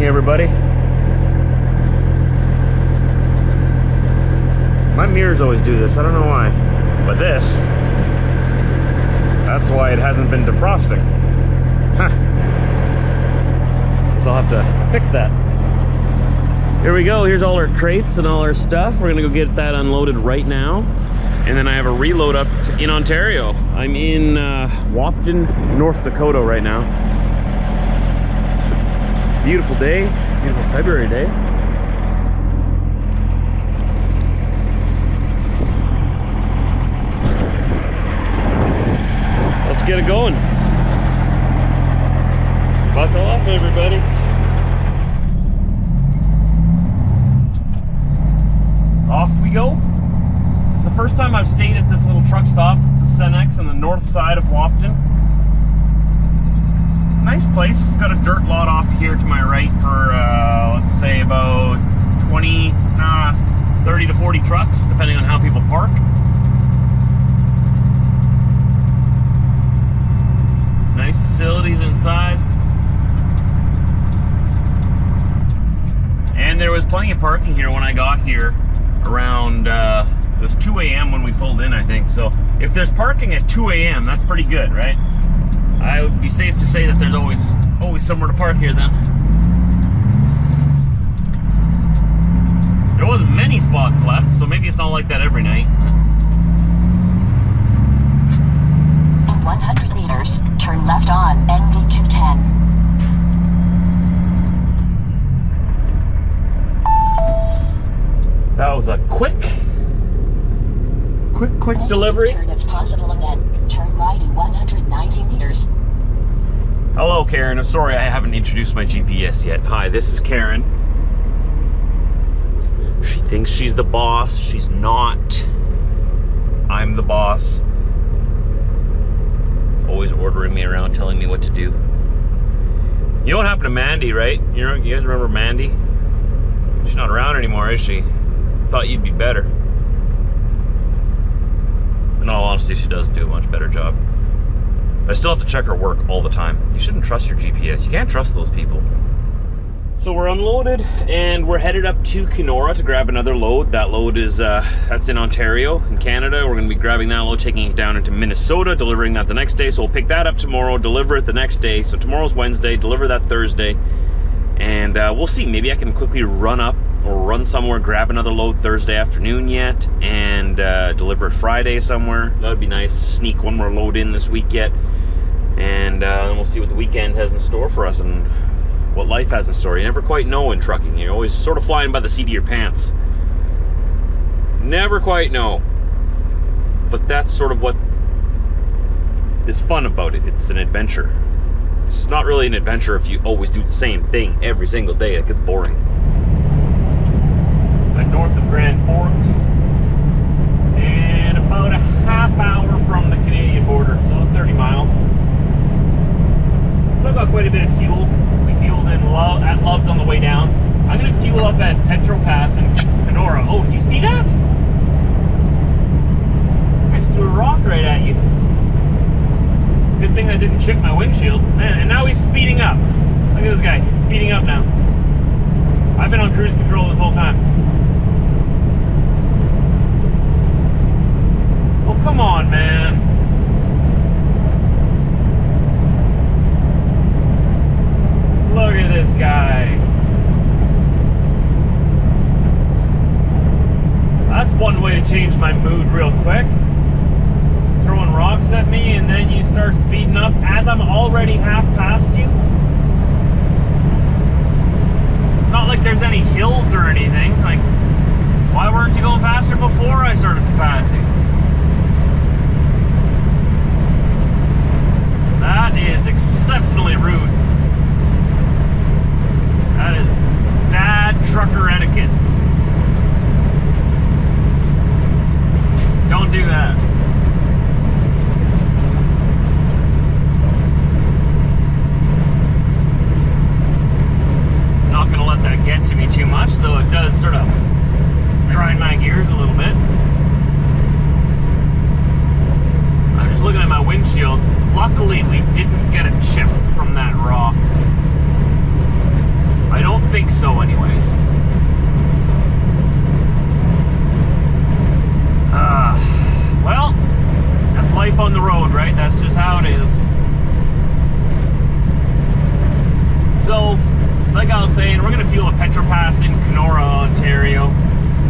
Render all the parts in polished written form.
me, everybody. My mirrors always do this, I don't know why. But this, that's why it hasn't been defrosting. Huh. So I'll have to fix that. Here we go, here's all our crates and all our stuff. We're gonna go get that unloaded right now. And then I have a reload up in Ontario. I'm in Wapton, North Dakota right now. It's a beautiful day, beautiful February day. Let's get it going. Buckle up, everybody. Off we go. It's the first time I've stayed at this little truck stop. It's the Cenex on the north side of Wapton. Nice place. It's got a dirt lot off here to my right for, let's say about 30 to 40 trucks, depending on how people park. Nice facilities inside. And there was plenty of parking here when I got here around, it was 2 a.m. when we pulled in, I think. So if there's parking at 2 a.m., that's pretty good, right? I would be safe to say that there's always somewhere to park here then. There wasn't many spots left, so maybe it's not like that every night. In 100 meters, turn left on ND 210. That was a quick delivery. Turn if possible and then turn right in 190 meters. Hello, Karen. I'm sorry I haven't introduced my GPS yet. Hi, this is Karen. She thinks she's the boss. She's not. I'm the boss. Always ordering me around, telling me what to do. You know what happened to Mandy, right? You guys remember Mandy? She's not around anymore, is she? Thought you'd be better. In all honesty, she does do a much better job. I still have to check her work all the time. You shouldn't trust your GPS. You can't trust those people. So we're unloaded and we're headed up to Kenora to grab another load. That load is, that's in Ontario, in Canada. We're gonna be grabbing that load, taking it down into Minnesota, delivering that the next day. So we'll pick that up tomorrow, deliver it the next day. So tomorrow's Wednesday, deliver that Thursday. And we'll see, maybe I can quickly run up or run somewhere, grab another load Thursday afternoon yet, and deliver it Friday somewhere. That would be nice. Sneak one more load in this week yet. And then we'll see what the weekend has in store for us and what life has in store. You never quite know in trucking. You're always sort of flying by the seat of your pants. Never quite know. But that's sort of what is fun about it. It's an adventure. It's not really an adventure if you always do the same thing every single day. It gets boring. I'm north of Grand Forks and about a half hour from the Canadian border, so 30 miles. Still got quite a bit of fuel. We fueled in at Love's on the way down. I'm going to fuel up at Petro Pass in Kenora. Oh, do you see that? I just threw a rock right at you. Good thing I didn't chip my windshield. Man, and now he's speeding up. Look at this guy, he's speeding up now. I've been on cruise control this whole time. Oh, come on, man. Look at this guy. That's one way to change my mood real quick. Throwing rocks at me and then you start speeding up as I'm already half past you. It's not like there's any hills or anything. Like, why weren't you going faster before I started to pass you? That is exceptionally rude. That is bad trucker etiquette. Don't do that. Not gonna let that get to me too much, though it does sort of grind my gears a little bit. I'm just looking at my windshield. Luckily, we didn't get a chip from that rock. I don't like I was saying, we're gonna fuel a Petropass in Kenora, Ontario.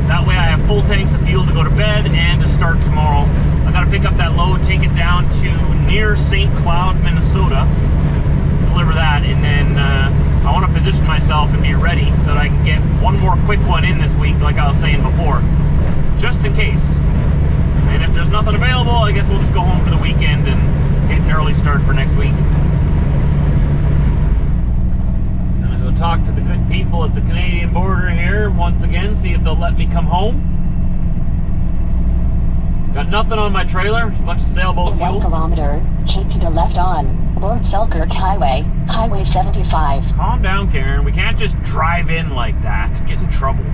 That way I have full tanks of fuel to go to bed and to start tomorrow. I gotta pick up that load, take it down to near St. Cloud, Minnesota, deliver that, and then I want to position myself and be ready so that I can get one more quick one in this week, like I was saying before, just in case. And if there's nothing available, I guess we'll just go home for the weekend and get an early start for next week. Gonna go talk to the good people at the Canadian border here once again, see if they'll let me come home. Got nothing on my trailer, a bunch of sailboat In fuel. 1 kilometer, keep to the left on Lord Selkirk Highway, Highway 75. Calm down, Karen. We can't just drive in like that. Get in trouble.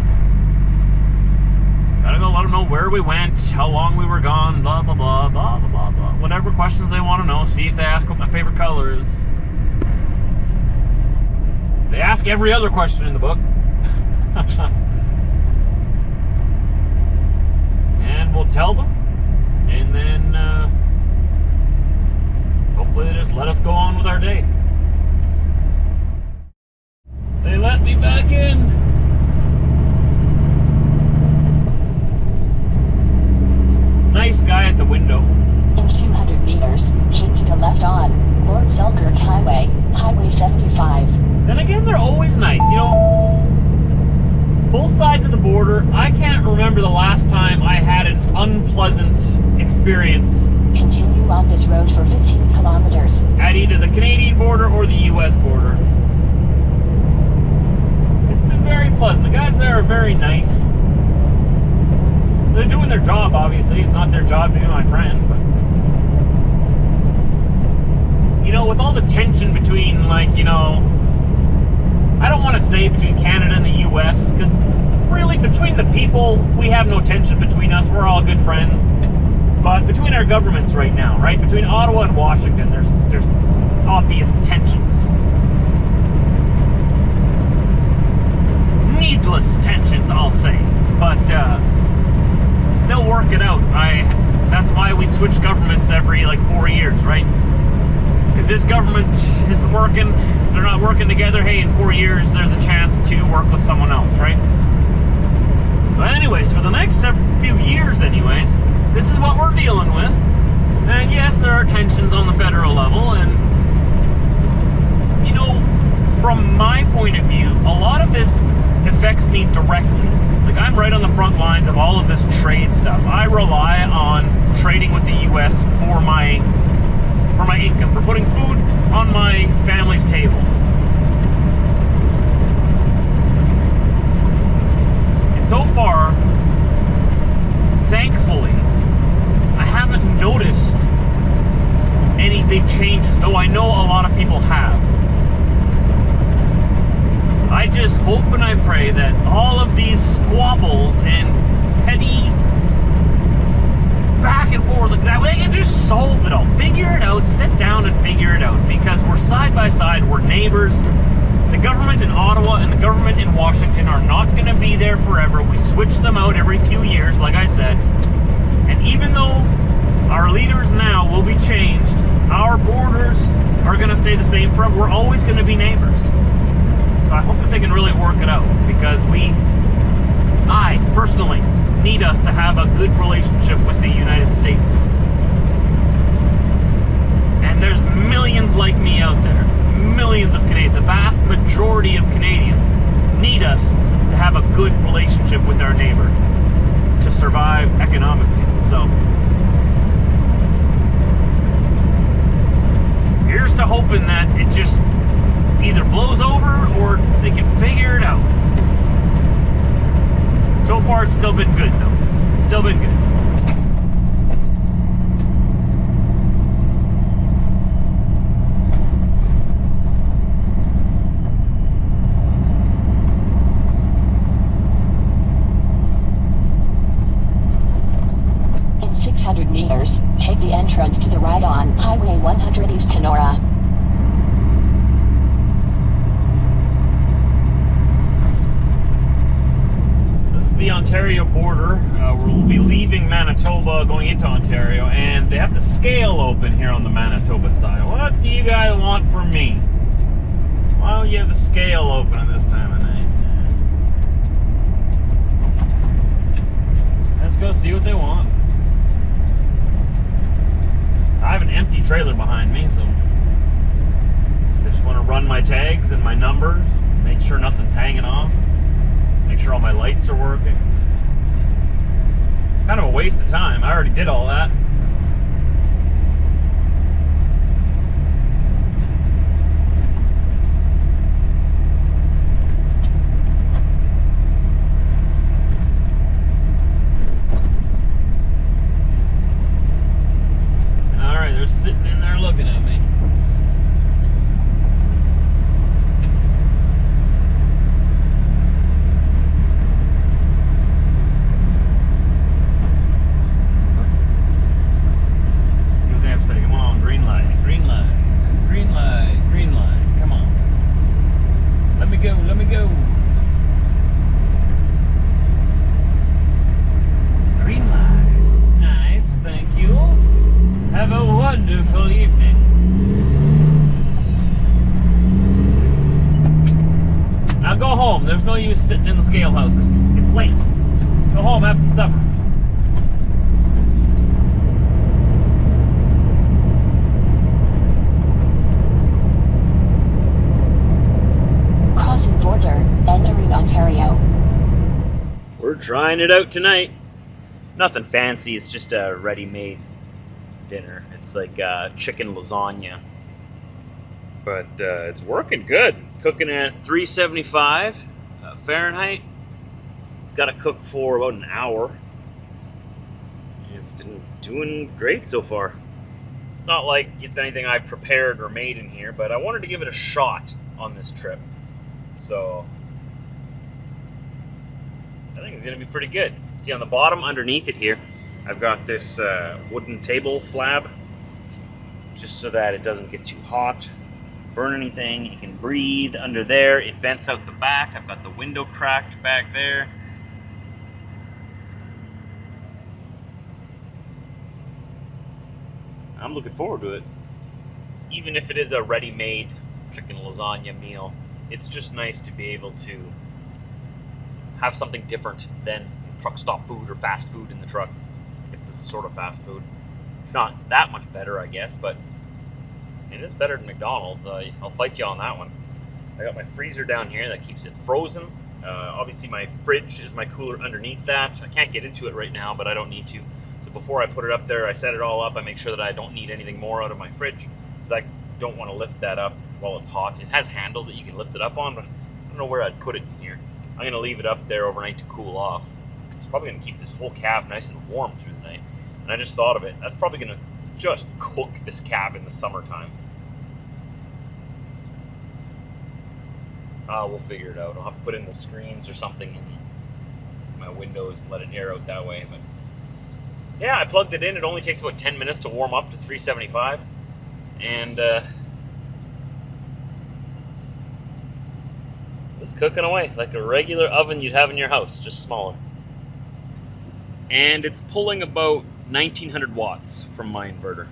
Gotta go let them know where we went, how long we were gone, blah, blah, blah, blah, blah, blah, blah. Whatever questions they want to know. See if they ask what my favorite color is. They ask every other question in the book. And we'll tell them. And then hopefully they just let us go on with our day. They let me back in. Nice guy at the window. In 200 meters, keep to the left on Lord Selkirk Highway, Highway 75. Then again, they're always nice, you know. Both sides of the border, I can't remember the last time I had an unpleasant experience Continue on this road for 15 kilometers. at either the Canadian border or the US border. It's been very pleasant. The guys there are very nice. They're doing their job, obviously. It's not their job to be my friend, but you know, with all the tension between, like, you know, I don't want to say between Canada and the US, because really between the people, we have no tension between us. We're all good friends. But between our governments right now, right? Between Ottawa and Washington, there's obvious tensions. Needless tensions, I'll say. But they'll work it out. That's why we switch governments every like 4 years, right? If this government isn't working, if they're not working together, hey, in 4 years, there's a chance to work with someone else, right? So anyways, for the next few years anyways, this is what we're dealing with. And yes, there are tensions on the federal level, and you know, from my point of view, a lot of this affects me directly. Like, I'm right on the front lines of all of this trade stuff. I rely on trading with the US for my income, for putting food on my family's table. And so far, thankfully, I haven't noticed any big changes, though I know a lot of people have. I just hope and I pray that all of these squabbles and petty back and forth like that, they can just solve it all. Figure it out, sit down and figure it out, because we're side by side, we're neighbors. The government in Ottawa and the government in Washington are not going to be there forever. We switch them out every few years, like I said. And even though our leaders now will be changed, our borders are going to stay the same forever. We're always going to be neighbors. So I hope that they can really work it out, because I personally need us to have a good relationship with the United States. And there's millions like me out there, millions of Canadians, the vast majority of Canadians need us to have a good relationship with our neighbor to survive economically. So here's to hoping that it just either blows over or they can figure it out. So far, it's still been good, though. It's still been good. In 600 meters, take the entrance to the right on Highway 100 East Kenora. The Ontario border. We'll be leaving Manitoba, going into Ontario, and they have the scale open here on the Manitoba side. What do you guys want from me? Well, you have the scale open at this time of night. Let's go see what they want. I have an empty trailer behind me, so they just want to run my tags and my numbers, make sure nothing's hanging off, make sure all my lights are working. Kind of a waste of time. I already did all that. Alright, they're sitting in there looking at me. Wonderful evening. Now go home. There's no use sitting in the scale house. It's late. Go home, have some supper. Crossing border, entering Ontario. We're trying it out tonight. Nothing fancy. It's just a ready-made dinner. It's like chicken lasagna, but it's working good. Cooking at 375 Fahrenheit. It's got to cook for about an hour. It's been doing great so far. It's not like it's anything I prepared or made in here, but I wanted to give it a shot on this trip. So I think it's going to be pretty good. See, on the bottom underneath it here, I've got this wooden table slab, just so that it doesn't get too hot, burn anything. You can breathe under there. It vents out the back. I've got the window cracked back there. I'm looking forward to it. Even if it is a ready-made chicken lasagna meal, it's just nice to be able to have something different than truck stop food or fast food in the truck. I guess this is sort of fast food. It's not that much better, I guess, but it is better than McDonald's. I'll fight you on that one. I got my freezer down here that keeps it frozen. Obviously, my fridge is my cooler underneath that. I can't get into it right now, but I don't need to. So before I put it up there, I set it all up. I make sure that I don't need anything more out of my fridge, because I don't want to lift that up while it's hot. It has handles that you can lift it up on, but I don't know where I'd put it in here. I'm going to leave it up there overnight to cool off. It's probably going to keep this whole cab nice and warm through the night. And I just thought of it. That's probably going to just cook this cab in the summertime. We'll figure it out. I'll have to put in the screens or something in my windows and let it air out that way. But yeah, I plugged it in. It only takes about 10 minutes to warm up to 375. And it's cooking away like a regular oven you'd have in your house, just smaller. And it's pulling about 1900 watts from my inverter.